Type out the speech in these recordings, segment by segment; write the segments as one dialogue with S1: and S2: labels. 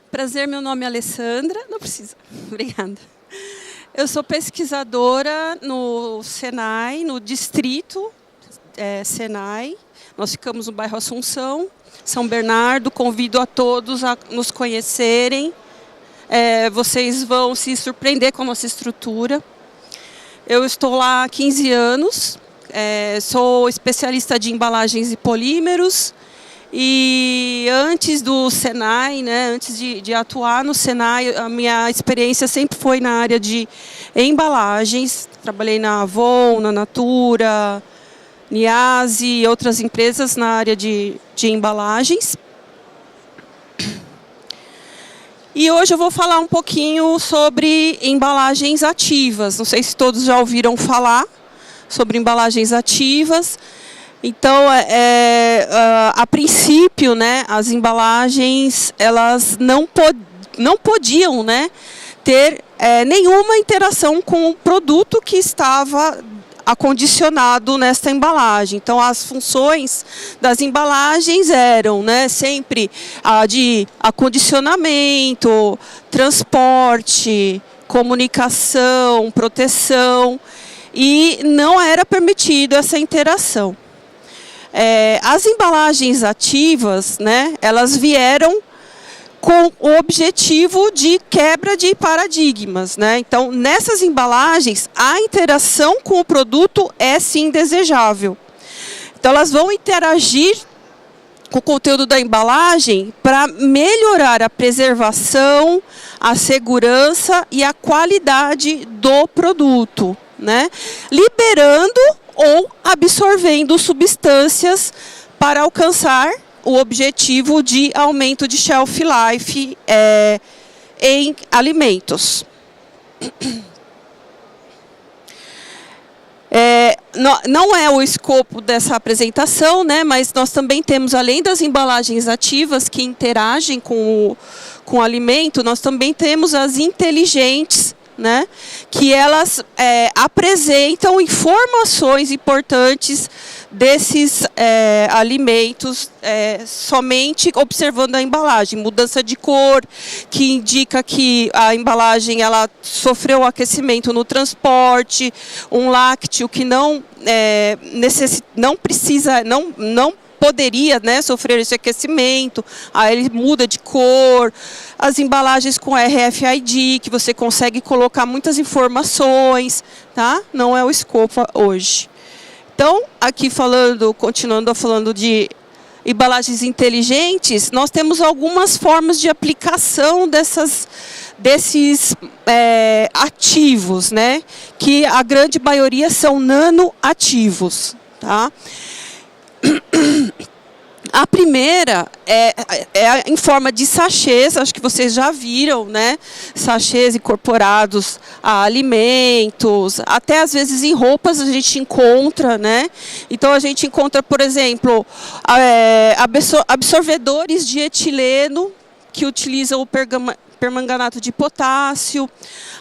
S1: Prazer, meu nome é Alessandra. Não precisa. Obrigada. Eu sou pesquisadora no Senai, no distrito Senai. Nós ficamos no bairro Assunção, São Bernardo. Convido a todos a nos conhecerem. Vocês vão se surpreender com a nossa estrutura. Eu estou lá há 15 anos. Sou especialista de embalagens e polímeros. E antes do Senai, antes de atuar no Senai, a minha experiência sempre foi na área de embalagens. Trabalhei na Avon, na Natura, Niase e outras empresas na área de embalagens. E hoje eu vou falar um pouquinho sobre embalagens ativas. Não sei se todos já ouviram falar sobre embalagens ativas. Então, a princípio, as embalagens elas não podiam ter nenhuma interação com o produto que estava acondicionado nesta embalagem. Então, as funções das embalagens eram sempre a de acondicionamento, transporte, comunicação, proteção, e não era permitido essa interação. As embalagens ativas, elas vieram com o objetivo de quebra de paradigmas. Então, nessas embalagens, a interação com o produto é sim desejável. Então, elas vão interagir com o conteúdo da embalagem para melhorar a preservação, a segurança e a qualidade do produto, liberando ou absorvendo substâncias para alcançar o objetivo de aumento de shelf life em alimentos. Não é o escopo dessa apresentação, mas nós também temos, além das embalagens ativas que interagem com o alimento, nós também temos as inteligentes, que elas apresentam informações importantes desses alimentos somente observando a embalagem. Mudança de cor, que indica que a embalagem ela sofreu aquecimento no transporte, um lácteo que não poderia sofrer esse aquecimento, aí ele muda de cor. As embalagens com RFID, que você consegue colocar muitas informações, tá? Não é o escopo hoje. Então, aqui continuando falando de embalagens inteligentes, nós temos algumas formas de aplicação desses ativos, que a grande maioria são nanoativos, tá? A primeira é em forma de sachês, acho que vocês já viram, sachês incorporados a alimentos, até às vezes em roupas a gente encontra, Então a gente encontra, por exemplo, absorvedores de etileno que utilizam o permanganato de potássio.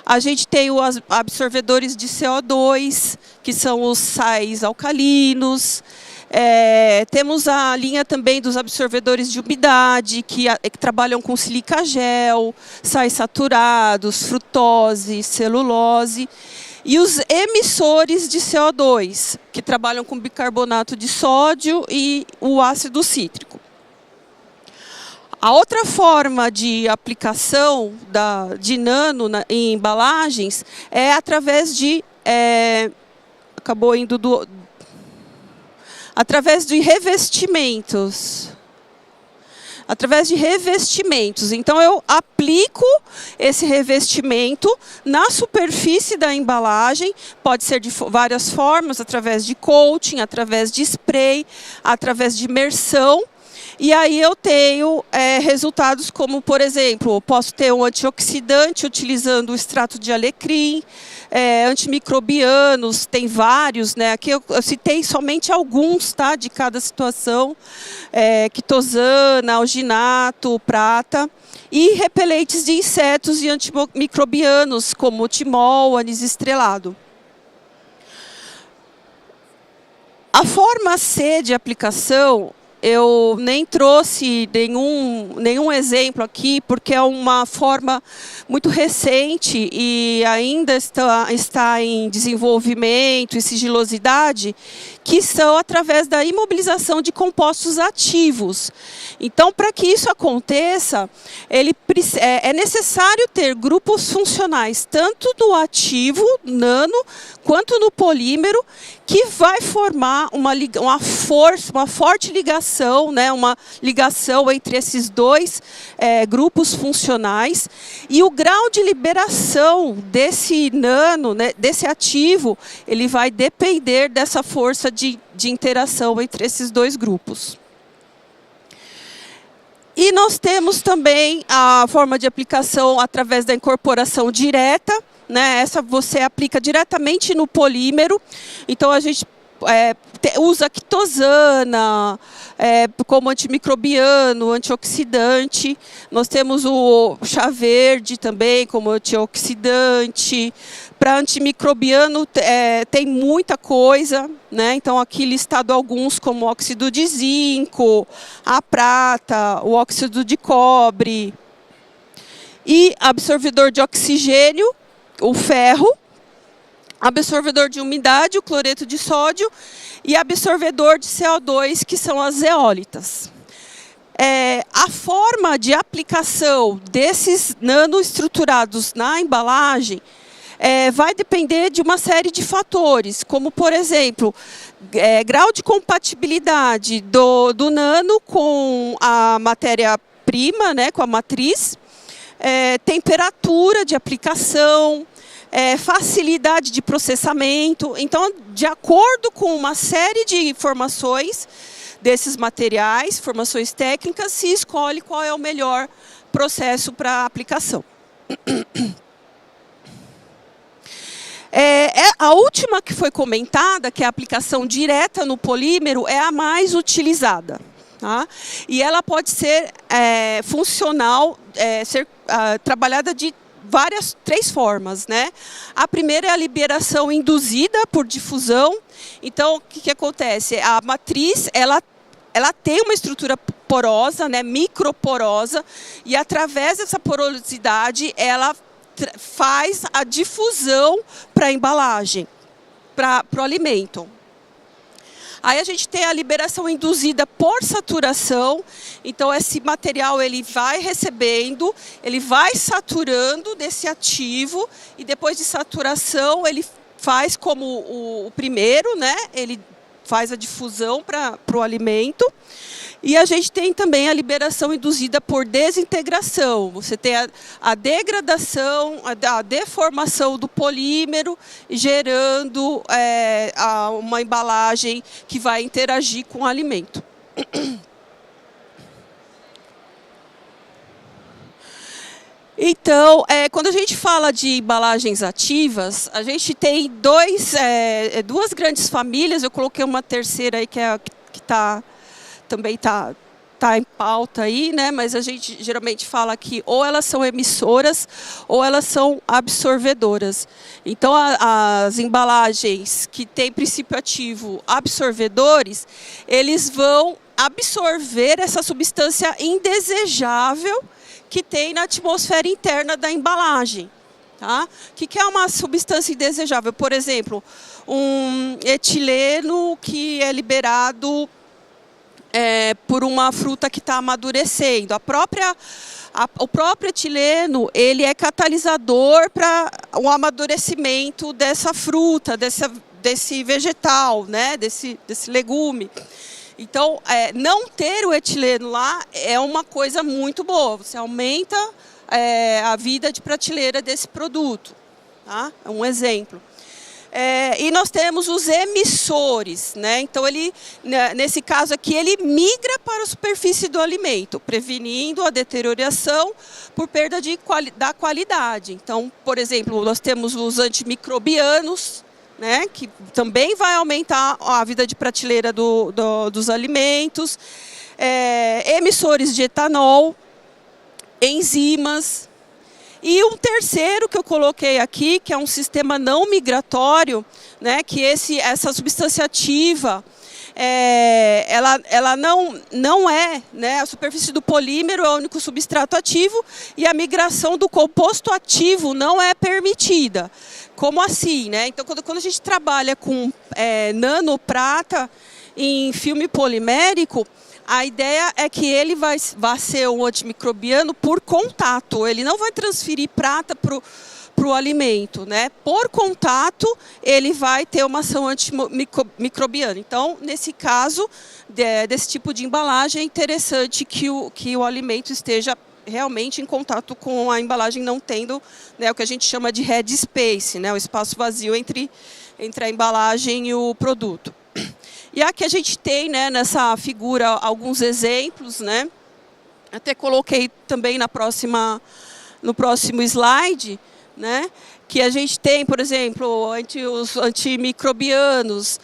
S1: A gente tem os absorvedores de CO2, que são os sais alcalinos. Temos a linha também dos absorvedores de umidade, que trabalham com silica gel, sais saturados, frutose, celulose. E os emissores de CO2, que trabalham com bicarbonato de sódio e o ácido cítrico. A outra forma de aplicação de nano em embalagens é através de... através de revestimentos. Então, eu aplico esse revestimento na superfície da embalagem. Pode ser de várias formas, através de coating, através de spray, através de imersão. E aí eu tenho resultados como, por exemplo, posso ter um antioxidante utilizando o extrato de alecrim, antimicrobianos, tem vários, Aqui eu citei somente alguns, tá, de cada situação, quitosana, alginato, prata, e repelentes de insetos e antimicrobianos, como o timol, anis estrelado. A forma C de aplicação eu nem trouxe nenhum exemplo aqui, porque é uma forma muito recente e ainda está em desenvolvimento e sigilosidade, que são através da imobilização de compostos ativos. Então, para que isso aconteça, é necessário ter grupos funcionais, tanto no ativo, nano, quanto no polímero, que vai formar uma forte ligação, né, uma ligação entre esses dois grupos funcionais. E o grau de liberação desse nano, né, desse ativo, ele vai depender dessa força de interação entre esses dois grupos. E nós temos também a forma de aplicação através da incorporação direta, né? Essa você aplica diretamente no polímero. Então, a gente usa quitosana como antimicrobiano, antioxidante. Nós temos o chá verde também como antioxidante. Para antimicrobiano tem muita coisa, né? Então, aqui listado alguns como óxido de zinco, a prata, o óxido de cobre. E absorvedor de oxigênio, o ferro. Absorvedor de umidade, o cloreto de sódio, e absorvedor de CO2, que são as zeólitas. A forma de aplicação desses nanoestruturados na embalagem vai depender de uma série de fatores, como, por exemplo, grau de compatibilidade do nano com a matéria-prima, né, com a matriz, temperatura de aplicação, facilidade de processamento. Então, de acordo com uma série de informações desses materiais, informações técnicas, se escolhe qual é o melhor processo para aplicação. A última que foi comentada, que é a aplicação direta no polímero, é a mais utilizada. Tá? E ela pode ser funcional, trabalhada de três formas, né? A primeira é a liberação induzida por difusão. Então, o que acontece? A matriz, ela tem uma estrutura porosa, né, microporosa, e através dessa porosidade, ela faz a difusão para a embalagem, para o alimento. Aí a gente tem a liberação induzida por saturação. Então, esse material ele vai recebendo, ele vai saturando desse ativo, e depois de saturação ele faz como o primeiro, né? Ele faz a difusão para o alimento. E a gente tem também a liberação induzida por desintegração. Você tem a degradação, a deformação do polímero, gerando uma embalagem que vai interagir com o alimento. Então, quando a gente fala de embalagens ativas, a gente tem duas grandes famílias. Eu coloquei uma terceira aí que também está em pauta aí, né? Mas a gente geralmente fala que ou elas são emissoras ou elas são absorvedoras. Então, as embalagens que têm princípio ativo absorvedores, eles vão absorver essa substância indesejável que tem na atmosfera interna da embalagem. Tá? O que é uma substância indesejável? Por exemplo, um etileno que é liberado por uma fruta que está amadurecendo. O próprio etileno ele é catalisador para o amadurecimento dessa fruta, desse vegetal, né? desse legume. Então, não ter o etileno lá é uma coisa muito boa. Você aumenta a vida de prateleira desse produto. Tá? É um exemplo. E nós temos os emissores, né? Então, nesse caso aqui, ele migra para a superfície do alimento, prevenindo a deterioração por perda da qualidade. Então, por exemplo, nós temos os antimicrobianos, né, que também vai aumentar a vida de prateleira dos alimentos, emissores de etanol, enzimas. E um terceiro que eu coloquei aqui, que é um sistema não migratório, né, que essa substância ativa, ela não é, né, a superfície do polímero é o único substrato ativo e a migração do composto ativo não é permitida. Como assim, né? Então, quando a gente trabalha com nanoprata em filme polimérico, a ideia é que ele vai ser um antimicrobiano por contato. Ele não vai transferir prata para o alimento, né? Por contato, ele vai ter uma ação antimicrobiana. Então, nesse caso, desse tipo de embalagem, é interessante que o alimento esteja realmente em contato com a embalagem, não tendo, né, o que a gente chama de head space, né, o espaço vazio entre a embalagem e o produto. E aqui a gente tem, né, nessa figura alguns exemplos, né? Até coloquei também no próximo slide, né? Que a gente tem, por exemplo, os antimicrobianos,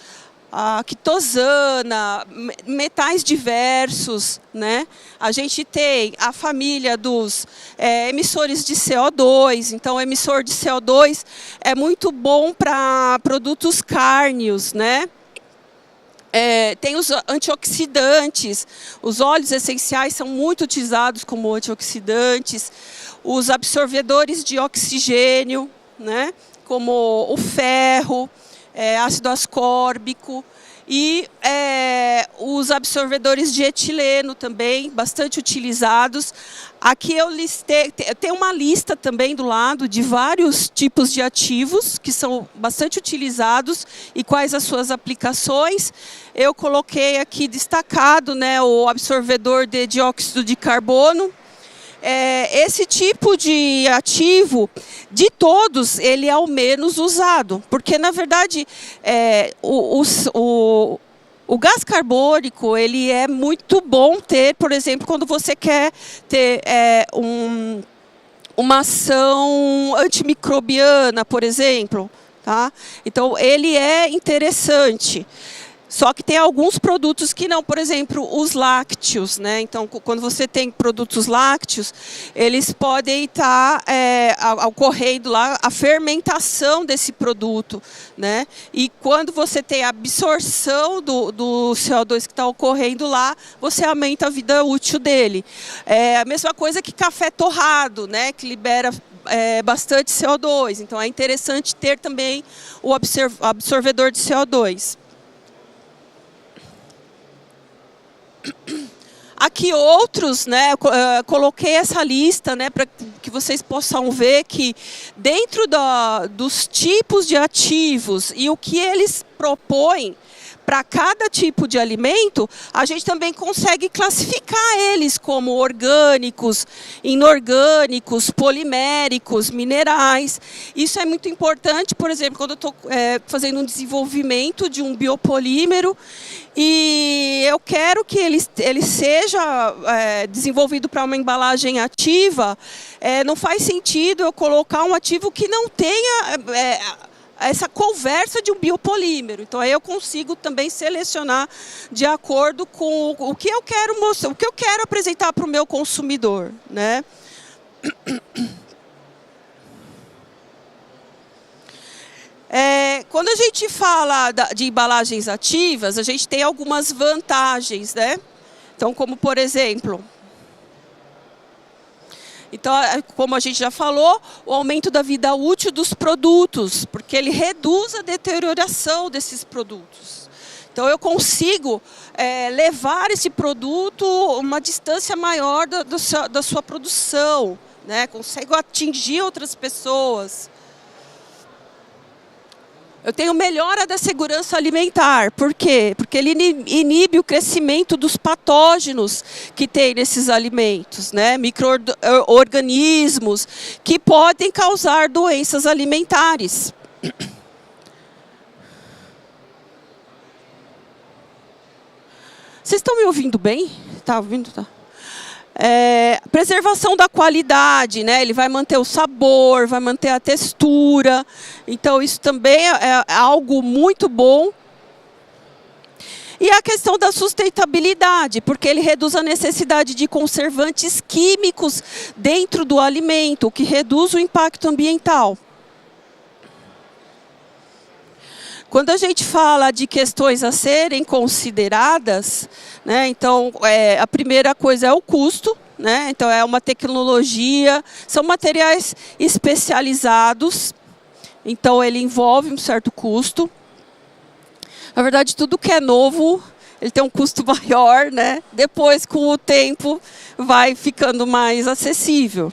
S1: a quitosana, metais diversos, né? A gente tem a família dos emissores de CO2. Então, o emissor de CO2 é muito bom para produtos cárneos, né? Tem os antioxidantes, os óleos essenciais são muito utilizados como antioxidantes, os absorvedores de oxigênio, né, como o ferro, ácido ascórbico, e os absorvedores de etileno também, bastante utilizados. Aqui eu listei, tem uma lista também do lado de vários tipos de ativos que são bastante utilizados e quais as suas aplicações. Eu coloquei aqui destacado, né, o absorvedor de dióxido de carbono. Esse tipo de ativo, de todos, ele é o menos usado, porque, na verdade, o gás carbônico ele é muito bom ter, por exemplo, quando você quer ter uma ação antimicrobiana, por exemplo. Tá? Então, ele é interessante. Só que tem alguns produtos que não, por exemplo, os lácteos, né? Então, quando você tem produtos lácteos, eles podem estar ocorrendo lá a fermentação desse produto, né? E quando você tem a absorção do CO2 que está ocorrendo lá, você aumenta a vida útil dele. A mesma coisa que café torrado, né? Que libera bastante CO2. Então, é interessante ter também o absorvedor de CO2. Aqui outros, né, coloquei essa lista, né, para que vocês possam ver que dentro dos tipos de ativos e o que eles propõem para cada tipo de alimento, a gente também consegue classificar eles como orgânicos, inorgânicos, poliméricos, minerais. Isso é muito importante, por exemplo, quando eu estou fazendo um desenvolvimento de um biopolímero e eu quero que ele seja desenvolvido para uma embalagem ativa, não faz sentido eu colocar um ativo que não tenha essa conversa de um biopolímero. Então, aí eu consigo também selecionar de acordo com o que eu quero mostrar, o que eu quero apresentar para o meu consumidor, né? Quando a gente fala de embalagens ativas, a gente tem algumas vantagens, né? Então, como por exemplo, então, como a gente já falou, o aumento da vida útil dos produtos, porque ele reduz a deterioração desses produtos. Então, eu consigo levar esse produto uma distância maior da sua produção, né? Consigo atingir outras pessoas. Eu tenho melhora da segurança alimentar. Por quê? Porque ele inibe o crescimento dos patógenos que tem nesses alimentos, né? Micro-organismos que podem causar doenças alimentares. Vocês estão me ouvindo bem? Está ouvindo? Tá. Preservação da qualidade, né? Ele vai manter o sabor, vai manter a textura. Então, isso também é algo muito bom. E a questão da sustentabilidade, porque ele reduz a necessidade de conservantes químicos dentro do alimento, o que reduz o impacto ambiental. Quando a gente fala de questões a serem consideradas, né, então a primeira coisa é o custo, né, então é uma tecnologia, são materiais especializados, então ele envolve um certo custo. Na verdade, tudo que é novo, ele tem um custo maior, né? Depois, com o tempo, vai ficando mais acessível.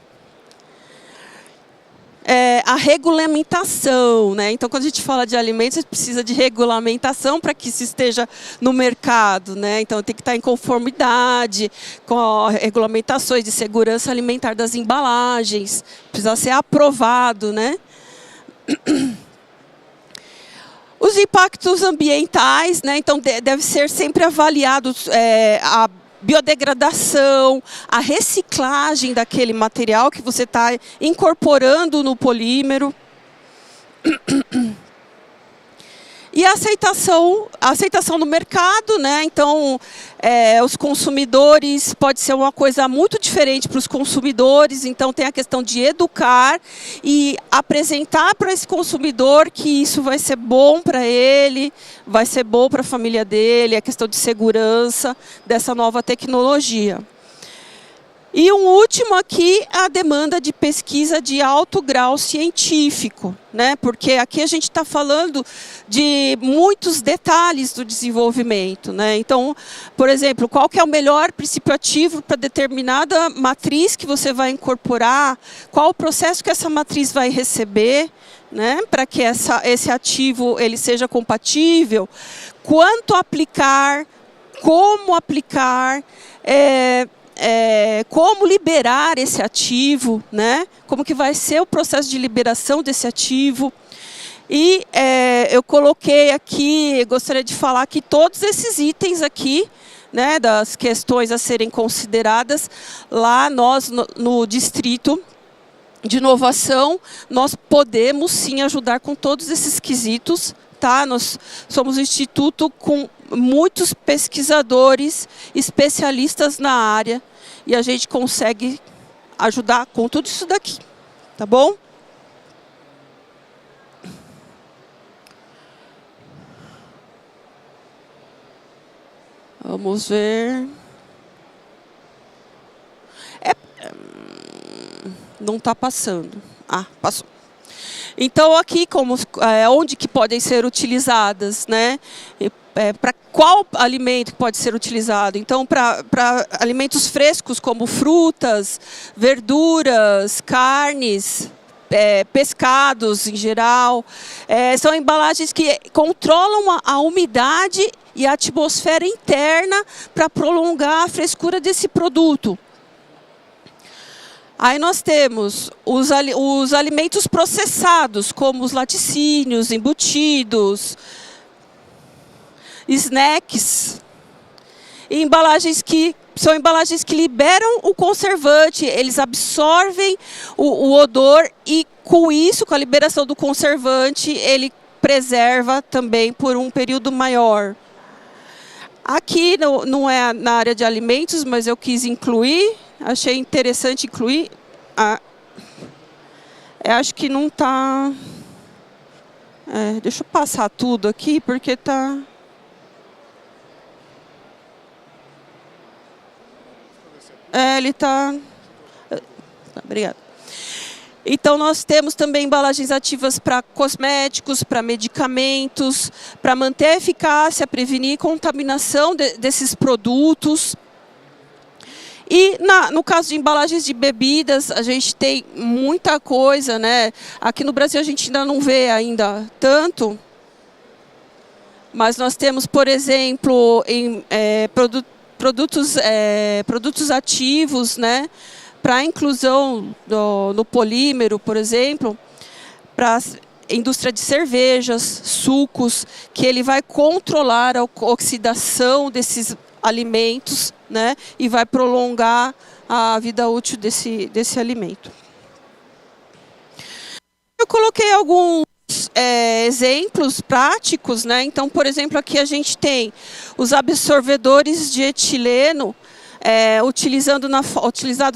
S1: A regulamentação, né? Então, quando a gente fala de alimentos, a gente precisa de regulamentação para que isso esteja no mercado, né? Então, tem que estar em conformidade com as regulamentações de segurança alimentar das embalagens, precisa ser aprovado, né? Os impactos ambientais, né? Então, deve ser sempre avaliado a biodegradação, a reciclagem daquele material que você está incorporando no polímero. E a aceitação no mercado, né? Então, os consumidores, pode ser uma coisa muito diferente para os consumidores, então tem a questão de educar e apresentar para esse consumidor que isso vai ser bom para ele, vai ser bom para a família dele, a questão de segurança dessa nova tecnologia. E um último aqui, a demanda de pesquisa de alto grau científico, né? Porque aqui a gente está falando de muitos detalhes do desenvolvimento, né? Então, por exemplo, qual que é o melhor princípio ativo para determinada matriz que você vai incorporar, qual o processo que essa matriz vai receber, né? Para que esse ativo ele seja compatível, quanto aplicar, como aplicar, como liberar esse ativo, né? Como que vai ser o processo de liberação desse ativo. E eu coloquei aqui, gostaria de falar que todos esses itens aqui, né, das questões a serem consideradas, lá nós, no Distrito de Inovação, nós podemos sim ajudar com todos esses quesitos. Tá? Nós somos um instituto com muitos pesquisadores, especialistas na área, e a gente consegue ajudar com tudo isso daqui, tá bom? Vamos ver. Não está passando. Ah, passou. Então, aqui, onde que podem ser utilizadas, né? Para qual alimento pode ser utilizado? Então, para alimentos frescos, como frutas, verduras, carnes, pescados em geral. São embalagens que controlam a umidade e a atmosfera interna para prolongar a frescura desse produto. Aí nós temos os alimentos processados, como os laticínios, embutidos, snacks, e são embalagens que liberam o conservante, eles absorvem o odor e com isso, com a liberação do conservante, ele preserva também por um período maior. Aqui não é na área de alimentos, mas eu quis incluir. Achei interessante incluir. Acho que não está. Deixa eu passar tudo aqui, porque está. Ele está. Obrigada. Então, nós temos também embalagens ativas para cosméticos, para medicamentos, para manter a eficácia, prevenir contaminação desses produtos. E no caso de embalagens de bebidas, a gente tem muita coisa, né? Aqui no Brasil a gente ainda não vê tanto, mas nós temos, por exemplo, produtos ativos, né? Para inclusão no polímero, por exemplo, para a indústria de cervejas, sucos, que ele vai controlar a oxidação desses alimentos, né, e vai prolongar a vida útil desse alimento. Eu coloquei alguns exemplos práticos, né? Então, por exemplo, aqui a gente tem os absorvedores de etileno, utilizado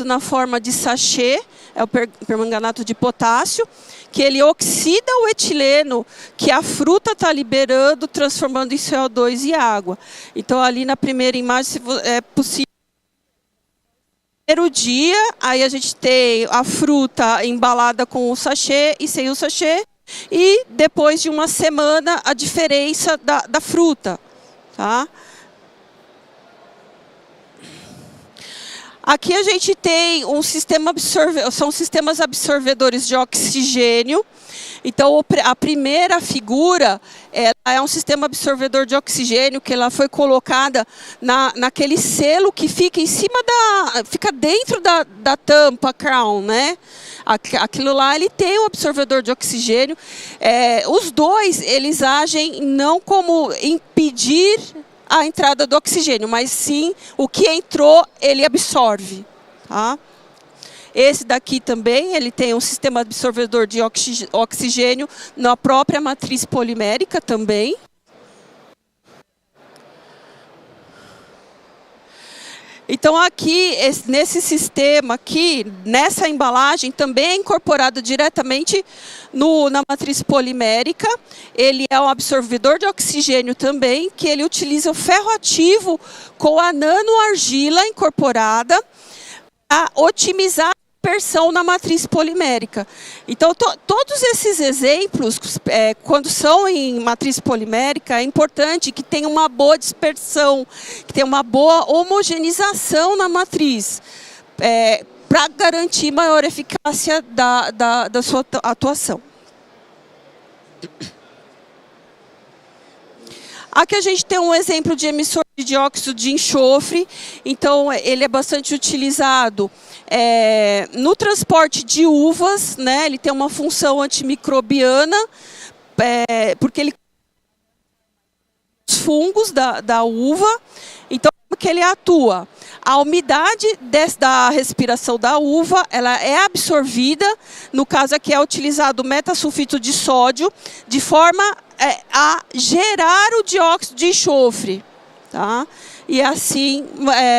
S1: na forma de sachê, é o permanganato de potássio, que ele oxida o etileno que a fruta está liberando, transformando em CO2 e água. Então, ali na primeira imagem, é possível. Primeiro dia, aí a gente tem a fruta embalada com o sachê e sem o sachê, e depois de uma semana, a diferença da fruta. Tá? Aqui a gente tem um sistema são sistemas absorvedores de oxigênio. Então, a primeira figura é um sistema absorvedor de oxigênio que ela foi colocada naquele selo que fica em cima fica dentro da tampa crown, né? Aquilo lá, ele tem um absorvedor de oxigênio. Os dois, eles agem não como impedir a entrada do oxigênio, mas sim o que entrou, ele absorve. Tá? Esse daqui também, ele tem um sistema absorvedor de oxigênio na própria matriz polimérica também. Então, aqui, nesse sistema aqui, nessa embalagem, também é incorporado diretamente na matriz polimérica. Ele é um absorvedor de oxigênio também, que ele utiliza o ferro ativo com a nanoargila incorporada para otimizar a dispersão na matriz polimérica. Então, todos esses exemplos, quando são em matriz polimérica, é importante que tenha uma boa dispersão, que tenha uma boa homogeneização na matriz, para garantir maior eficácia da sua atuação. Aqui a gente tem um exemplo de emissor de dióxido de enxofre. Então, ele é bastante utilizado no transporte de uvas, né? Ele tem uma função antimicrobiana, porque ele os fungos da uva. Então, como que ele atua? A umidade da respiração da uva, ela é absorvida, no caso aqui é utilizado o metasulfito de sódio, de forma a gerar o dióxido de enxofre. Tá? E assim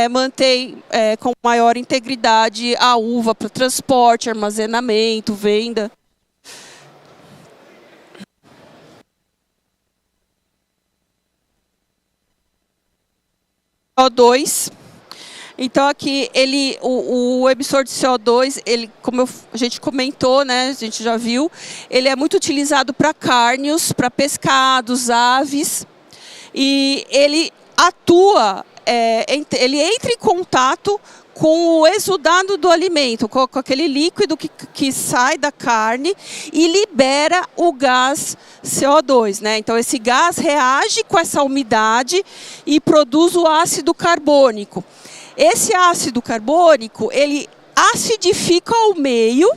S1: mantém com maior integridade a uva para transporte, armazenamento, venda. CO2. Então, aqui, o emissor de CO2, ele, como a gente comentou, né, a gente já viu, ele é muito utilizado para cárneos, para pescados, aves, e ele atua, ele entra em contato com o exudado do alimento, com aquele líquido que sai da carne e libera o gás CO2. Né? Então, esse gás reage com essa umidade e produz o ácido carbônico. Esse ácido carbônico, ele acidifica o meio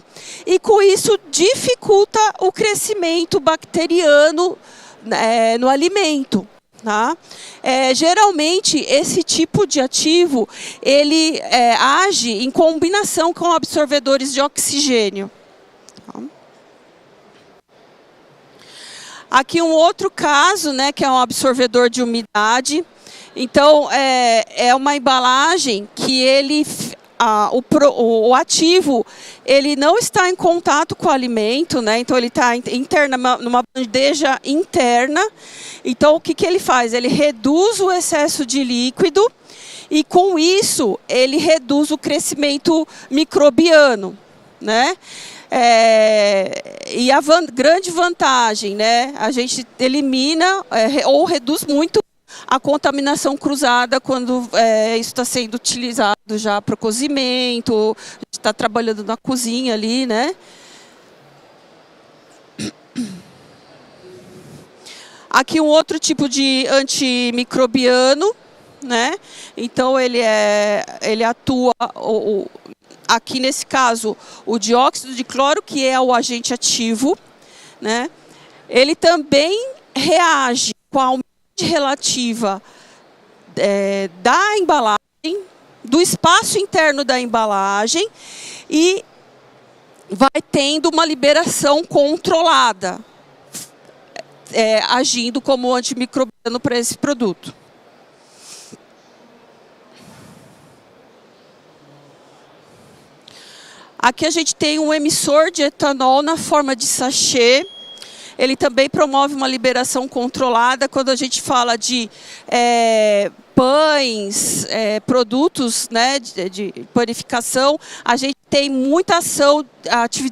S1: e, com isso, dificulta o crescimento bacteriano no alimento. Tá? Geralmente, esse tipo de ativo, ele age em combinação com absorvedores de oxigênio. Tá? Aqui um outro caso, né, que é um absorvedor de umidade. Então, é uma embalagem que o ativo ele não está em contato com o alimento, né? Então ele está numa bandeja interna. Então o que ele faz? Ele reduz o excesso de líquido e com isso ele reduz o crescimento microbiano, né? E a grande vantagem, né? A gente elimina ou reduz muito a contaminação cruzada quando isso está sendo utilizado já para o cozimento, a gente está trabalhando na cozinha ali, né? Aqui um outro tipo de antimicrobiano, né? Então ele atua, aqui nesse caso, o dióxido de cloro, que é o agente ativo, né? Ele também reage com a relativa da embalagem, do espaço interno da embalagem e vai tendo uma liberação controlada, agindo como antimicrobiano para esse produto. Aqui a gente tem um emissor de etanol na forma de sachê. Ele também promove uma liberação controlada quando a gente fala de pães, produtos, né, de panificação. A gente tem muita ação, atividade